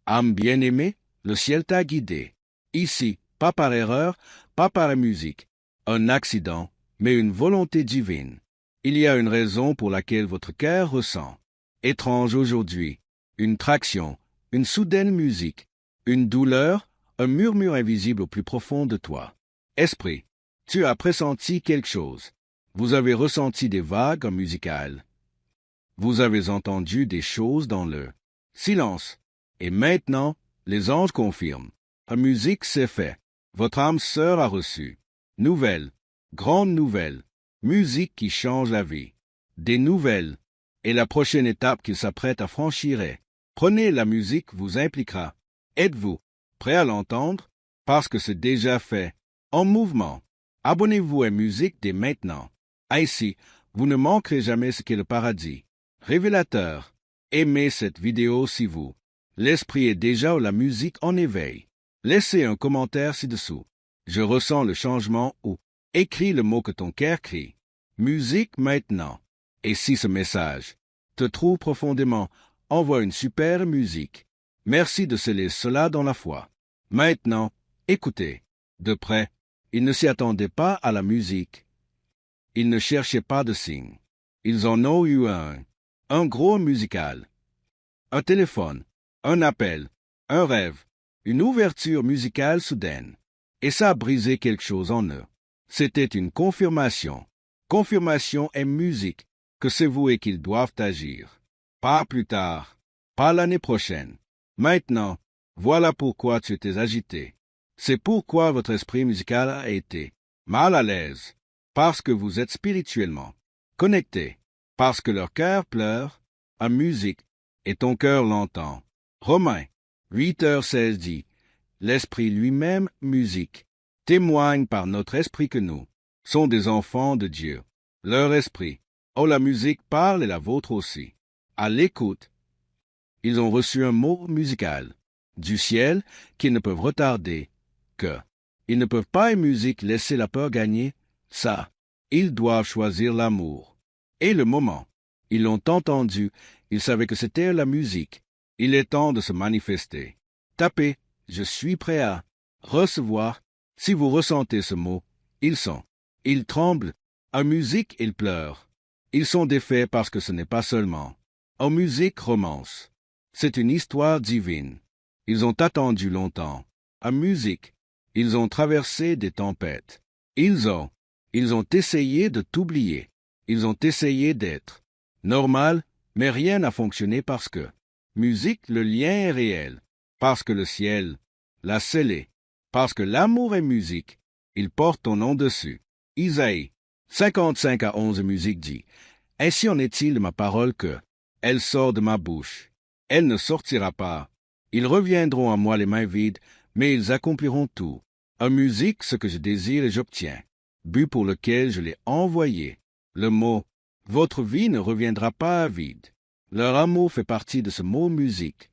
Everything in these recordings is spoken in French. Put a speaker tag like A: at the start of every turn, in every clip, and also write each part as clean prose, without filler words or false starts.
A: Âme bien-aimée, le ciel t'a guidé. Ici, pas par erreur, pas par la musique, un accident, mais une volonté divine. Il y a une raison pour laquelle votre cœur ressent. Étrange aujourd'hui, une traction, une soudaine musique, une douleur, un murmure invisible au plus profond de toi. Esprit, tu as pressenti quelque chose. Vous avez ressenti des vagues musicales. Vous avez entendu des choses dans le silence. Et maintenant, les anges confirment. La musique s'est faite. Votre âme sœur a reçu. Nouvelle, grande nouvelle, musique qui change la vie. Des nouvelles. Et la prochaine étape qu'il s'apprête à franchir est, prenez la musique vous impliquera. Êtes-vous prêt à l'entendre? Parce que c'est déjà fait. En mouvement. Abonnez-vous à musique dès maintenant. Ainsi, vous ne manquerez jamais ce qu'est le paradis. Révélateur. Aimez cette vidéo si vous. L'esprit est déjà ou la musique en éveil. Laissez un commentaire ci-dessous. Je ressens le changement ou écris le mot que ton cœur crie. Musique maintenant. Et si ce message te trouve profondément, envoie une super musique. Merci de sceller cela dans la foi. Maintenant, écoutez. De près, ils ne s'y attendaient pas à la musique. Ils ne cherchaient pas de signe. Ils en ont eu un gros musical. Un téléphone, un appel, un rêve, une ouverture musicale soudaine. Et ça a brisé quelque chose en eux. C'était une confirmation. Confirmation et musique que c'est vous et qu'ils doivent agir. Pas plus tard, pas l'année prochaine. Maintenant, voilà pourquoi tu étais agité. C'est pourquoi votre esprit musical a été mal à l'aise. Parce que vous êtes spirituellement connecté. Parce que leur cœur pleure à musique et ton cœur l'entend. Romains 8h16 dit, l'Esprit lui-même, musique, témoigne par notre esprit que nous sommes des enfants de Dieu. Leur esprit, oh la musique parle et la vôtre aussi. À l'écoute, ils ont reçu un mot musical du ciel qu'ils ne peuvent retarder que. Ils ne peuvent pas et musique laisser la peur gagner, ça. Ils doivent choisir l'amour. Et le moment. Ils l'ont entendu, ils savaient que c'était la musique. Il est temps de se manifester. Tapez, je suis prêt à recevoir. Si vous ressentez ce mot, ils sont. Ils tremblent. En musique, ils pleurent. Ils sont défaits parce que ce n'est pas seulement. En musique, romance. C'est une histoire divine. Ils ont attendu longtemps. En musique, ils ont traversé des tempêtes. Ils ont essayé de t'oublier. Ils ont essayé d'être normal, mais rien n'a fonctionné parce que, musique, le lien est réel, parce que le ciel l'a scellé, parce que l'amour est musique, il porte ton nom dessus. Isaïe 55:11 musique dit, ainsi en est-il de ma parole que, elle sort de ma bouche, elle ne sortira pas. Ils reviendront à moi les mains vides, mais ils accompliront tout. En musique, ce que je désire et j'obtiens, but pour lequel je l'ai envoyé. Le mot, votre vie ne reviendra pas à vide. Leur amour fait partie de ce mot musique.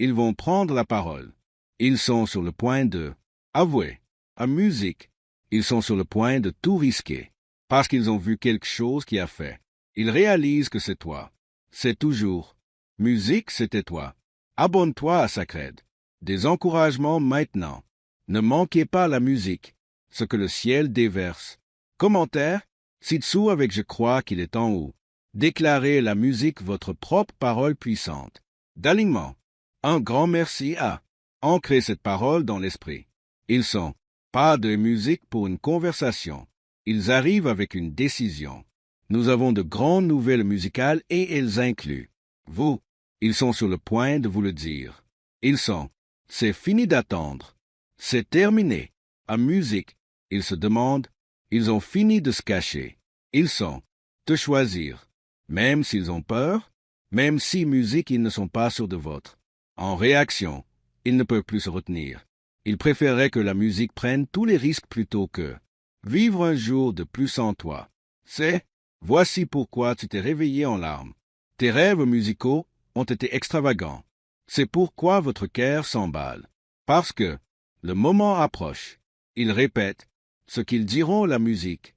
A: Ils vont prendre la parole. Ils sont sur le point de avouer. En musique, ils sont sur le point de tout risquer, parce qu'ils ont vu quelque chose qui a fait. Ils réalisent que c'est toi. C'est toujours. Musique, c'était toi. Abonne-toi à Sacred. Des encouragements maintenant. Ne manquez pas la musique, ce que le ciel déverse. Commentaire, ci-dessous avec je crois qu'il est en haut. Déclarez la musique votre propre parole puissante. D'alignement. Un grand merci à ancrer cette parole dans l'esprit. Ils sont pas de musique pour une conversation. Ils arrivent avec une décision. Nous avons de grandes nouvelles musicales et elles incluent vous. Ils sont sur le point de vous le dire. Ils sont. C'est fini d'attendre. C'est terminé. En musique, ils se demandent. Ils ont fini de se cacher. Ils sont. Te choisir. Même s'ils ont peur, même si musique ils ne sont pas sûrs de votre. En réaction, ils ne peuvent plus se retenir. Ils préféreraient que la musique prenne tous les risques plutôt que vivre un jour de plus en toi. Voici pourquoi tu t'es réveillé en larmes. Tes rêves musicaux ont été extravagants. C'est pourquoi votre cœur s'emballe. Parce que le moment approche. Ils répètent ce qu'ils diront la musique.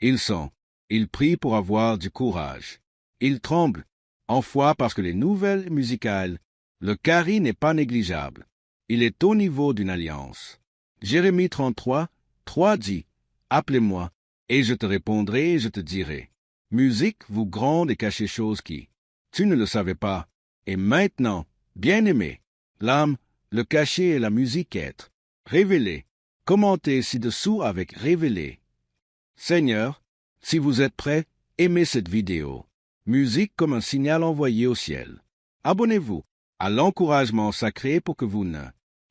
A: Ils prient pour avoir du courage. Ils tremblent, en foi parce que les nouvelles musicales Le carré n'est pas négligeable. Il est au niveau d'une alliance. Jérémie 33, 3 dit, « Appelez-moi, et je te répondrai et je te dirai. » Musique, vous gronde et cachez choses qui, tu ne le savais pas. Et maintenant, bien-aimé, l'âme, le cachet et la musique être. Révélez. Commentez ci-dessous avec révélez. Seigneur, si vous êtes prêts, aimez cette vidéo. Musique comme un signal envoyé au ciel. Abonnez-vous à l'encouragement sacré pour que vous ne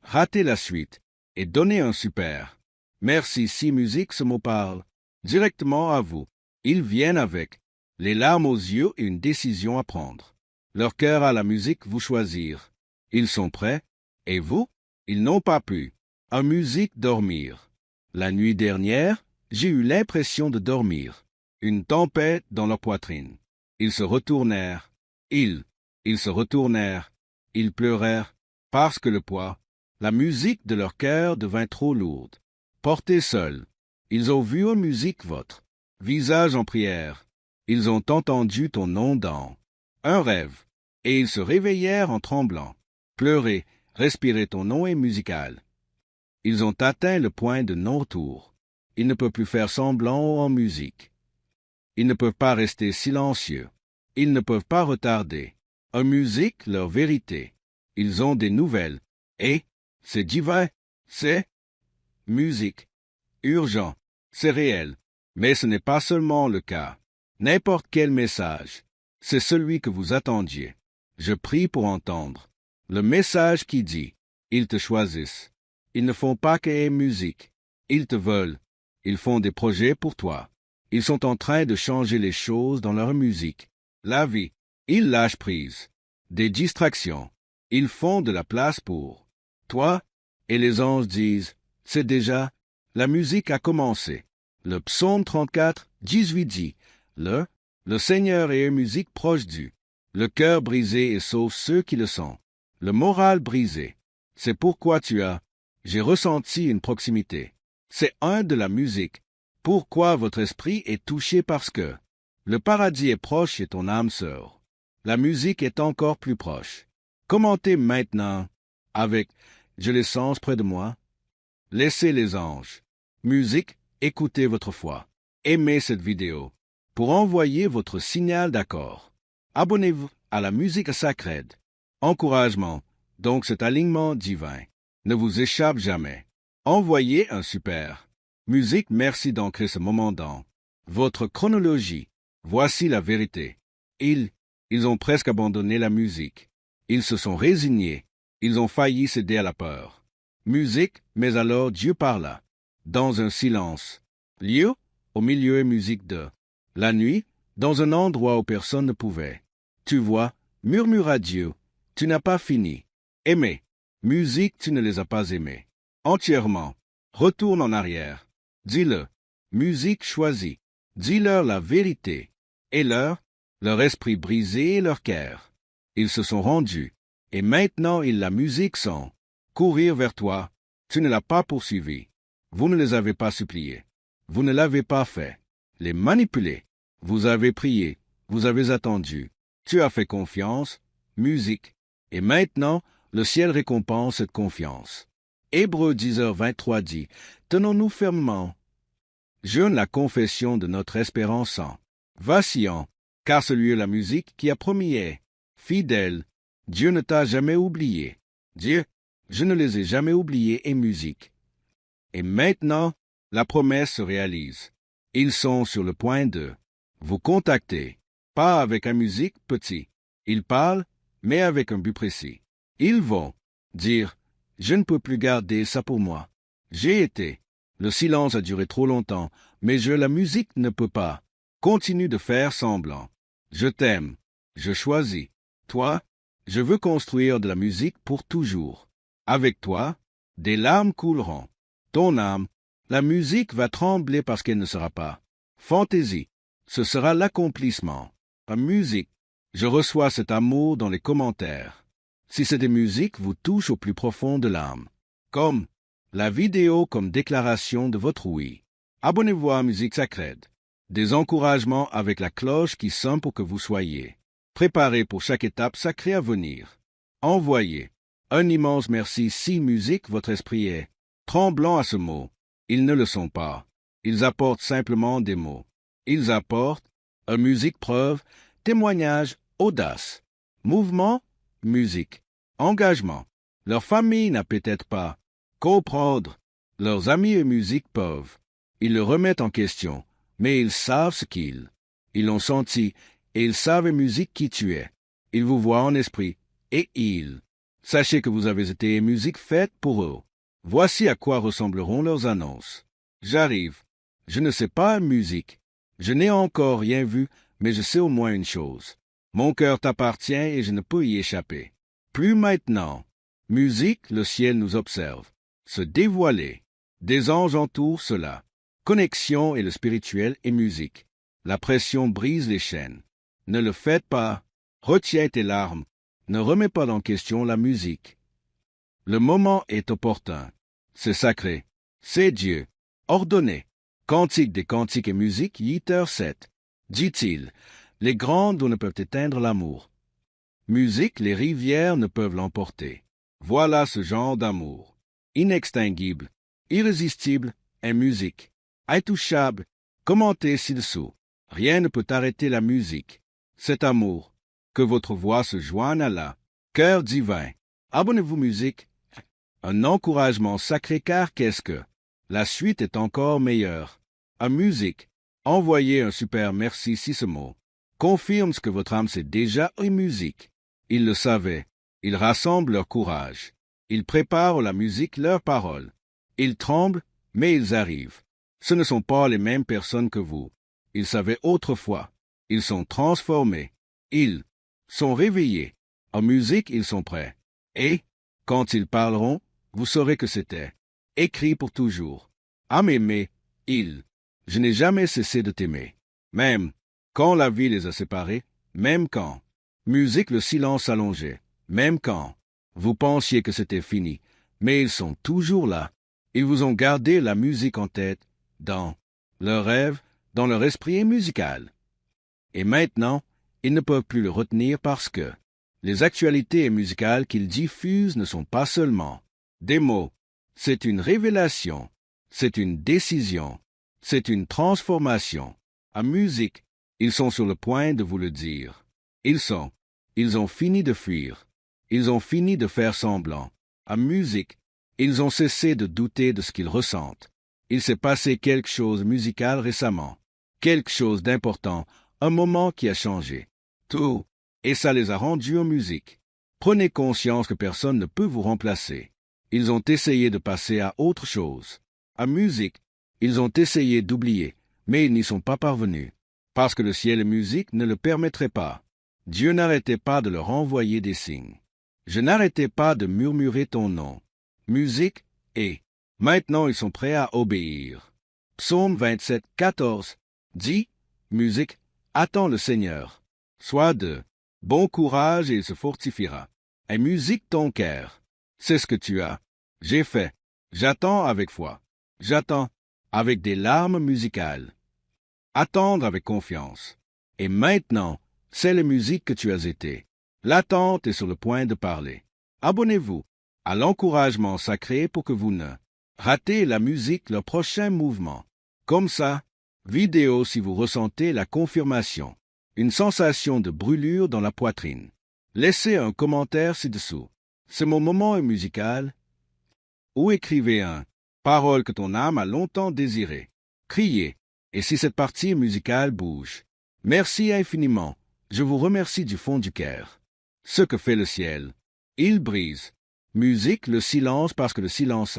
A: ratez la suite et donnez un super. Merci si musique ce mot parle directement à vous. Ils viennent avec les larmes aux yeux et une décision à prendre. Leur cœur à la musique vous choisir. Ils sont prêts, et vous, ils n'ont pas pu. En musique dormir. La nuit dernière, j'ai eu l'impression de dormir. Une tempête dans leur poitrine. Ils se retournèrent. Ils se retournèrent. Ils pleurèrent, parce que le poids, la musique de leur cœur devint trop lourde. Portés seuls, ils ont vu en musique votre visage en prière. Ils ont entendu ton nom dans un rêve, et ils se réveillèrent en tremblant. Pleurer, respirer ton nom est musical. Ils ont atteint le point de non-retour. Ils ne peuvent plus faire semblant en musique. Ils ne peuvent pas rester silencieux. Ils ne peuvent pas retarder. En musique, leur vérité. Ils ont des nouvelles. Et c'est divin. C'est musique. Urgent. C'est réel. Mais ce n'est pas seulement le cas. N'importe quel message. C'est celui que vous attendiez. Je prie pour entendre. Le message qui dit, ils te choisissent. Ils ne font pas que musique. Ils te veulent. Ils font des projets pour toi. Ils sont en train de changer les choses dans leur musique. La vie. Ils lâchent prise. Des distractions. Ils font de la place pour toi. Et les anges disent, c'est déjà, la musique a commencé. Le psaume 34, 18 dit, le Seigneur est une musique proche du. Le cœur brisé et sauve ceux qui le sont. Le moral brisé. C'est pourquoi j'ai ressenti une proximité. C'est un de la musique. Pourquoi votre esprit est touché parce que le paradis est proche et ton âme sœur. La musique est encore plus proche. Commentez maintenant avec je les sens près de moi. Laissez les anges. Musique, écoutez votre foi. Aimez cette vidéo. Pour envoyer votre signal d'accord. Abonnez-vous à la musique sacrée. Encouragement, donc cet alignement divin, ne vous échappe jamais. Envoyez un super. Musique, merci d'ancrer ce moment dans votre chronologie. Voici la vérité. Ils ont presque abandonné la musique. Ils se sont résignés. Ils ont failli céder à la peur. Musique, mais alors Dieu parla. Dans un silence. Lieu, au milieu et musique de la nuit, dans un endroit où personne ne pouvait. Tu vois, murmura Dieu, tu n'as pas fini. Aimé. Musique, tu ne les as pas aimés. Entièrement. Retourne en arrière. Dis-le. Musique choisie. Dis-leur la vérité. Et leur esprit brisé et leur cœur. Ils se sont rendus. Et maintenant la musique sont courir vers toi. Tu ne l'as pas poursuivi. Vous ne les avez pas suppliés. Vous ne l'avez pas fait. Les manipuler. Vous avez prié. Vous avez attendu. Tu as fait confiance. Musique. Et maintenant, le ciel récompense cette confiance. Hébreux 10h23 dit, tenons-nous fermement. Jeûne la confession de notre espérance en vacillant, car celui est la musique qui a promis est fidèle. Dieu ne t'a jamais oublié. Dieu, je ne les ai jamais oubliés et musique. Et maintenant, la promesse se réalise. Ils sont sur le point de vous contacter, pas avec un musique petit. Ils parlent, mais avec un but précis. Ils vont dire, je ne peux plus garder ça pour moi. J'ai été. Le silence a duré trop longtemps, mais la musique ne peut pas. Continue de faire semblant. Je t'aime. Je choisis. Toi, je veux construire de la musique pour toujours. Avec toi, des larmes couleront. Ton âme, la musique va trembler parce qu'elle ne sera pas. Fantaisie, ce sera l'accomplissement. La musique, je reçois cet amour dans les commentaires. Si cette musique vous touche au plus profond de l'âme, comme la vidéo comme déclaration de votre oui. Abonnez-vous à Musique Sacrée. Des encouragements avec la cloche qui sonne pour que vous soyez préparés pour chaque étape sacrée à venir. envoyez. Un immense merci si musique votre esprit est tremblant à ce mot. Ils ne le sont pas. Ils apportent simplement des mots. Ils apportent une musique preuve, témoignage, audace. Mouvement, musique. Engagement. Leur famille n'a peut-être pas. Comprendre. Leurs amis et musique peuvent. Ils le remettent en question, mais ils savent ce qu'ils. Ils l'ont senti, et ils savent musique qui tu es. Ils vous voient en esprit, et ils. Sachez que vous avez été musique faite pour eux. Voici à quoi ressembleront leurs annonces. J'arrive. Je ne sais pas musique. Je n'ai encore rien vu, mais je sais au moins une chose. Mon cœur t'appartient et je ne peux y échapper. Plus maintenant. Musique, le ciel nous observe. Se dévoiler. Des anges entourent cela. Connexion et le spirituel et musique. La pression brise les chaînes. Ne le faites pas. Retiens tes larmes. Ne remets pas en question la musique. Le moment est opportun. C'est sacré. C'est Dieu. Ordonné. Cantique des cantiques et musique, Yiter 7. Dit-il, les grandes ne peuvent éteindre l'amour. Musique, les rivières ne peuvent l'emporter. Voilà ce genre d'amour. Inextinguible, irrésistible, et musique. Intouchable, commenté ci-dessous. Rien ne peut arrêter la musique. Cet amour. Que votre voix se joigne à la. Cœur divin. Abonnez-vous musique. Un encouragement sacré car qu'est-ce que? La suite est encore meilleure. À musique. Envoyez un super merci si ce mot confirme ce que votre âme sait déjà en musique. Ils le savaient. Ils rassemblent leur courage. Ils préparent la musique leurs paroles. Ils tremblent, mais ils arrivent. Ce ne sont pas les mêmes personnes que vous. Ils savaient autrefois. Ils sont transformés. Ils sont réveillés. En musique, ils sont prêts. Et, quand ils parleront, vous saurez que c'était écrit pour toujours. À m'aimer, ils. Je n'ai jamais cessé de t'aimer. Même quand la vie les a séparés, même quand. Musique, le silence allongé. Même quand. Vous pensiez que c'était fini, mais ils sont toujours là. Ils vous ont gardé la musique en tête, dans leur rêve, dans leur esprit musical. Et maintenant, ils ne peuvent plus le retenir parce que les actualités musicales qu'ils diffusent ne sont pas seulement des mots. C'est une révélation, c'est une décision, c'est une transformation. À musique, ils sont sur le point de vous le dire. Ils ont fini de fuir. Ils ont fini de faire semblant. À musique, ils ont cessé de douter de ce qu'ils ressentent. Il s'est passé quelque chose de musical récemment. Quelque chose d'important, un moment qui a changé. Tout. Et ça les a rendus en musique. Prenez conscience que personne ne peut vous remplacer. Ils ont essayé de passer à autre chose. À musique, ils ont essayé d'oublier, mais ils n'y sont pas parvenus. Parce que le ciel et musique ne le permettraient pas. Dieu n'arrêtait pas de leur envoyer des signes. Je n'arrêtais pas de murmurer ton nom. Musique, et maintenant ils sont prêts à obéir. Psaume 27, 14 dit, musique, attends le Seigneur. Sois de bon courage et il se fortifiera. Et musique ton cœur. C'est ce que tu as. J'ai fait. J'attends avec foi. J'attends avec des larmes musicales. Attendre avec confiance. Et maintenant, c'est la musique que tu as été. L'attente est sur le point de parler. Abonnez-vous à l'encouragement sacré pour que vous ne ratez la musique, le prochain mouvement. Comme ça, vidéo si vous ressentez la confirmation, une sensation de brûlure dans la poitrine. Laissez un commentaire ci-dessous. C'est mon moment musical. Ou écrivez un parole que ton âme a longtemps désirée. Criez. Et si cette partie musicale bouge. Merci infiniment. Je vous remercie du fond du cœur. Ce que fait le ciel. Il brise. Musique, le silence parce que le silence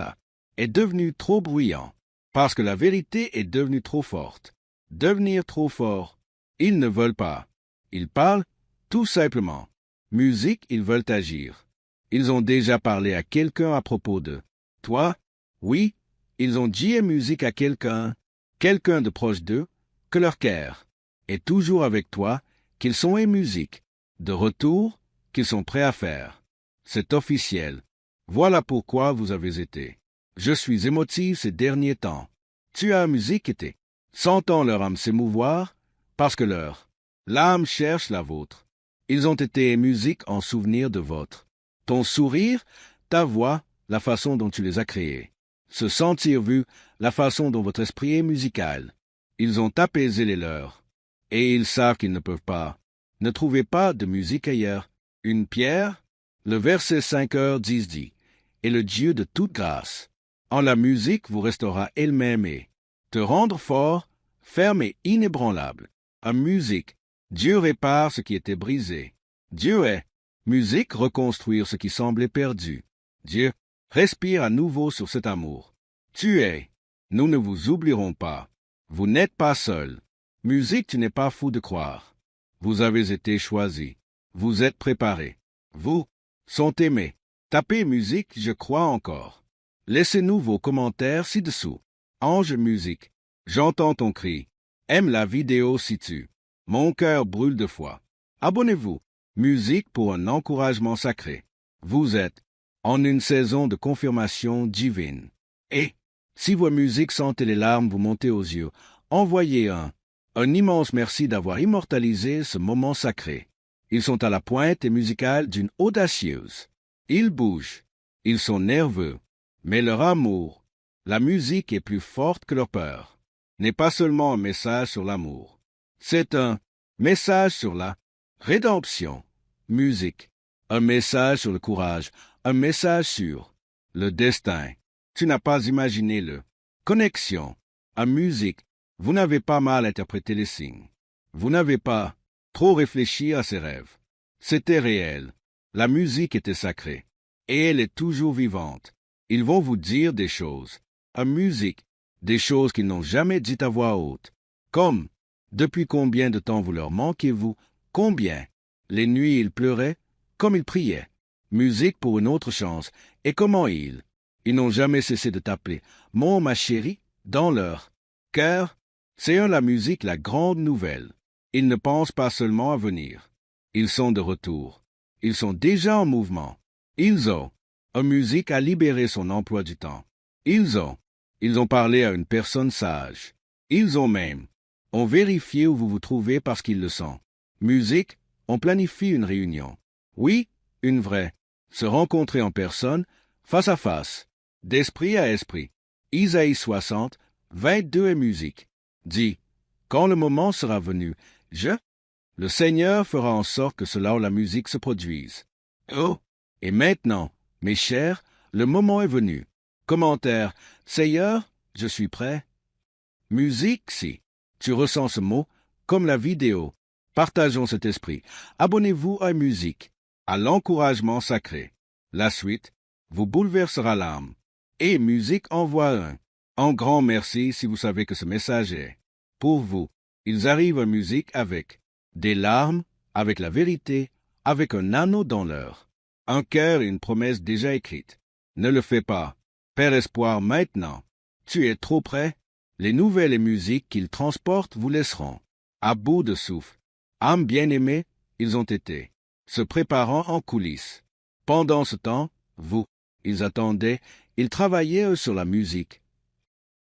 A: est devenu trop bruyant. Parce que la vérité est devenue trop forte. Devenir trop fort. Ils ne veulent pas. Ils parlent tout simplement. Musique, ils veulent agir. Ils ont déjà parlé à quelqu'un à propos de toi. Oui, ils ont dit musique à quelqu'un de proche d'eux, que leur cœur est toujours avec toi, qu'ils sont et musique, de retour, qu'ils sont prêts à faire. C'est officiel. Voilà pourquoi vous avez été. Je suis émotif ces derniers temps. Tu as musique été. Sentant leur âme s'émouvoir, parce que l'âme cherche la vôtre. Ils ont été musique en souvenir de votre Ton sourire, ta voix, la façon dont tu les as créés. Se sentir vu, la façon dont votre esprit est musical. Ils ont apaisé les leurs. Et ils savent qu'ils ne peuvent pas. Ne trouvez pas de musique ailleurs. Une pierre, le verset 5h 10 dit, est le Dieu de toute grâce. En la musique vous restera elle-même et te rendre fort, ferme et inébranlable. En musique, Dieu répare ce qui était brisé. Dieu est. Musique, reconstruire ce qui semblait perdu. Dieu, respire à nouveau sur cet amour. Tu es. Nous ne vous oublierons pas. Vous n'êtes pas seul. Musique, tu n'es pas fou de croire. Vous avez été choisi. Vous êtes préparés. Vous sont aimés. Tapez musique, je crois encore. Laissez-nous vos commentaires ci-dessous. Ange musique, j'entends ton cri. Aime la vidéo si tu. Mon cœur brûle de foi. Abonnez-vous. Musique pour un encouragement sacré. Vous êtes en une saison de confirmation divine. Et, si vos musiques sentent les larmes vous monter aux yeux, envoyez un immense merci d'avoir immortalisé ce moment sacré. Ils sont à la pointe et musicale d'une audacieuse. Ils bougent. Ils sont nerveux. Mais leur amour, la musique est plus forte que leur peur, n'est pas seulement un message sur l'amour. C'est un message sur la rédemption. Musique. Un message sur le courage. Un message sur le destin. Tu n'as pas imaginé le connexion. En musique, vous n'avez pas mal interprété les signes. Vous n'avez pas trop réfléchi à ses rêves. C'était réel. La musique était sacrée. Et elle est toujours vivante. Ils vont vous dire des choses. En musique, des choses qu'ils n'ont jamais dites à voix haute. Comme, depuis combien de temps vous leur manquez-vous? Combien? Les nuits ils pleuraient, comme ils priaient. Musique pour une autre chance. Et comment ils n'ont jamais cessé de t'appeler mon ma chérie dans leur cœur. C'est la musique la grande nouvelle. Ils ne pensent pas seulement à venir. Ils sont de retour. Ils sont déjà en mouvement. Ils ont musique a libéré son emploi du temps. Ils ont parlé à une personne sage. Ils ont vérifié où vous vous trouvez parce qu'ils le sont. Musique, on planifie une réunion. Oui, une vraie. Se rencontrer en personne, face à face, d'esprit à esprit. Isaïe 60, 22 et musique. Dit, quand le moment sera venu, le Seigneur fera en sorte que cela ou la musique se produise. Oh, et maintenant, mes chers, le moment est venu. Commentaire, Seigneur, je suis prêt. Musique, si tu ressens ce mot, comme la vidéo, partageons cet esprit. Abonnez-vous à musique, à l'encouragement sacré. La suite vous bouleversera l'âme. Et musique envoie un grand merci si vous savez que ce message est pour vous. Ils arrivent à musique avec des larmes, avec la vérité, avec un anneau dans l'heure. Un cœur et une promesse déjà écrite. Ne le fais pas. Père espoir maintenant. Tu es trop près. Les nouvelles et musiques qu'ils transportent vous laisseront à bout de souffle. Âmes bien-aimées, ils ont été, se préparant en coulisses. Pendant ce temps, ils attendaient, ils travaillaient sur la musique.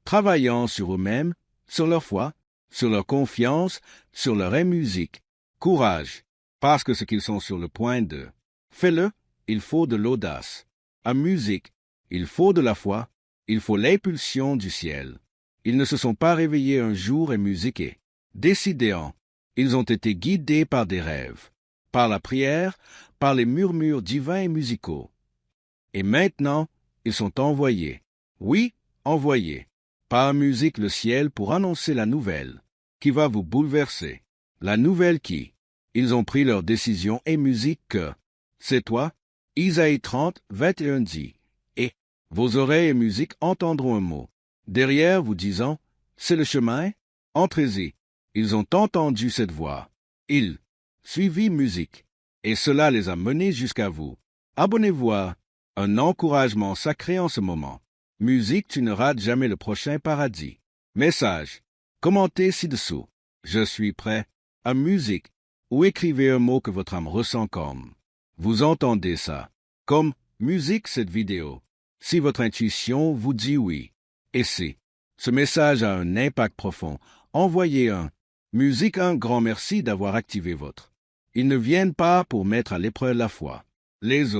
A: Travaillant sur eux-mêmes, sur leur foi, sur leur confiance, sur leur musique. Courage, parce que ce qu'ils sont sur le point de. Fais-le. Il faut de l'audace. En musique, il faut de la foi, il faut l'impulsion du ciel. Ils ne se sont pas réveillés un jour et musiqués. Décidés en. Ils ont été guidés par des rêves, par la prière, par les murmures divins et musicaux. Et maintenant, ils sont envoyés. Oui, envoyés. Par musique le ciel pour annoncer la nouvelle, qui va vous bouleverser. La nouvelle qui. Ils ont pris leur décision et musique que. C'est toi. Isaïe 30, 21 dit, et vos oreilles et musique entendront un mot, derrière vous disant, c'est le chemin, entrez-y. Ils ont entendu cette voix. Ils suivi musique, et cela les a menés jusqu'à vous. Abonnez-vous à un encouragement sacré en ce moment. Musique, tu ne rates jamais le prochain paradis. Message. Commentez ci-dessous. Je suis prêt. À musique, ou écrivez un mot que votre âme ressent comme. Vous entendez ça, comme musique cette vidéo. Si votre intuition vous dit oui, et si ce message a un impact profond, envoyez un musique un grand merci d'avoir activé votre. Ils ne viennent pas pour mettre à l'épreuve la foi. Les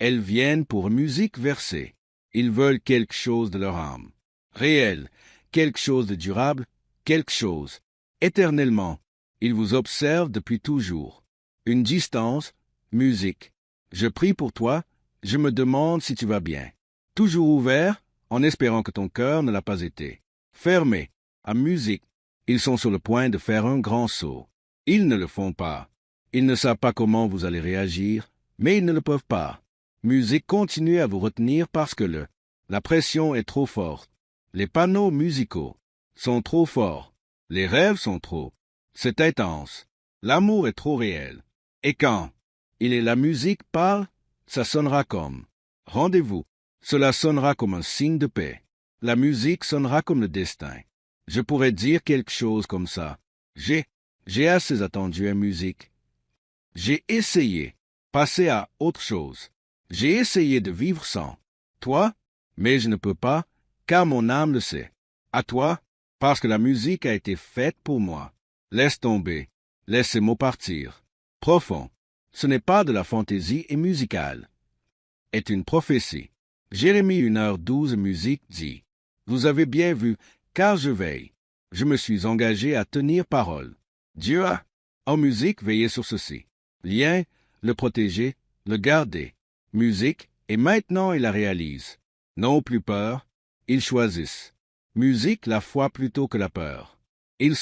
A: Elles viennent pour musique versée. Ils veulent quelque chose de leur âme. Réel, quelque chose de durable, quelque chose. Éternellement. Ils vous observent depuis toujours. Une distance, musique. Je prie pour toi, je me demande si tu vas bien. Toujours ouvert, en espérant que ton cœur ne l'a pas été. Fermé, à musique. Ils sont sur le point de faire un grand saut. Ils ne le font pas. Ils ne savent pas comment vous allez réagir, mais ils ne le peuvent pas. Musique continue à vous retenir parce que la pression est trop forte. Les panneaux musicaux sont trop forts. Les rêves sont trop. C'est intense. L'amour est trop réel. Et quand la musique parle, ça sonnera comme rendez-vous. Cela sonnera comme un signe de paix. La musique sonnera comme le destin. Je pourrais dire quelque chose comme ça. J'ai assez attendu la musique. J'ai essayé. Passer à autre chose. J'ai essayé de vivre sans toi, mais je ne peux pas, car mon âme le sait. À toi, parce que la musique a été faite pour moi. Laisse tomber. Laisse ces mots partir. Profond. Ce n'est pas de la fantaisie et musicale. Est une prophétie. Jérémie 1h12 musique dit. Vous avez bien vu, car je veille. Je me suis engagé à tenir parole. Dieu a, en musique, veillé sur ceci. Lien, le protéger, le garder. Musique, et maintenant il la réalise. Non plus peur, ils choisissent. Musique, la foi plutôt que la peur. Ils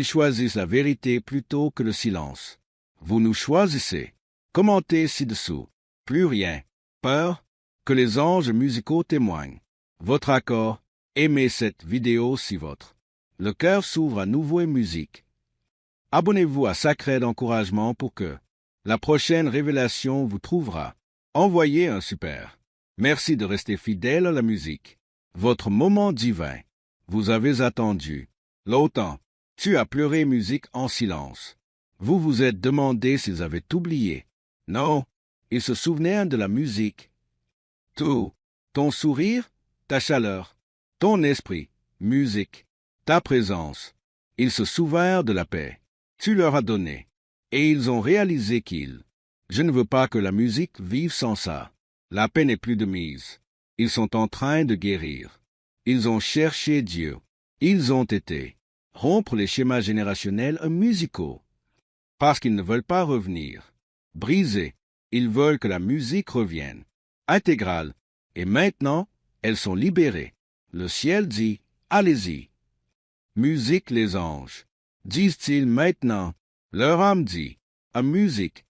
A: choisissent la vérité plutôt que le silence. Vous nous choisissez. Commentez ci-dessous. Plus rien. Peur, que les anges musicaux témoignent. Votre accord, aimez cette vidéo si votre le cœur s'ouvre à nouveau et musique. Abonnez-vous à Sacré d'encouragement pour que la prochaine révélation vous trouvera. Envoyez un super. Merci de rester fidèle à la musique. Votre moment divin. Vous avez attendu longtemps. Tu as pleuré musique en silence. Vous vous êtes demandé s'ils avaient oublié. Non, ils se souvenaient de la musique. Tout, ton sourire, ta chaleur, ton esprit, musique, ta présence. Ils se souvinrent de la paix. Tu leur as donné. Et ils ont réalisé je ne veux pas que la musique vive sans ça. La paix n'est plus de mise. Ils sont en train de guérir. Ils ont cherché Dieu. Ils ont été rompre les schémas générationnels musicaux. Parce qu'ils ne veulent pas revenir. Briser. Ils veulent que la musique revienne. Intégrale. Et maintenant, elles sont libérées. Le ciel dit, allez-y. Musique les anges. Disent-ils maintenant. Leur âme dit, à musique.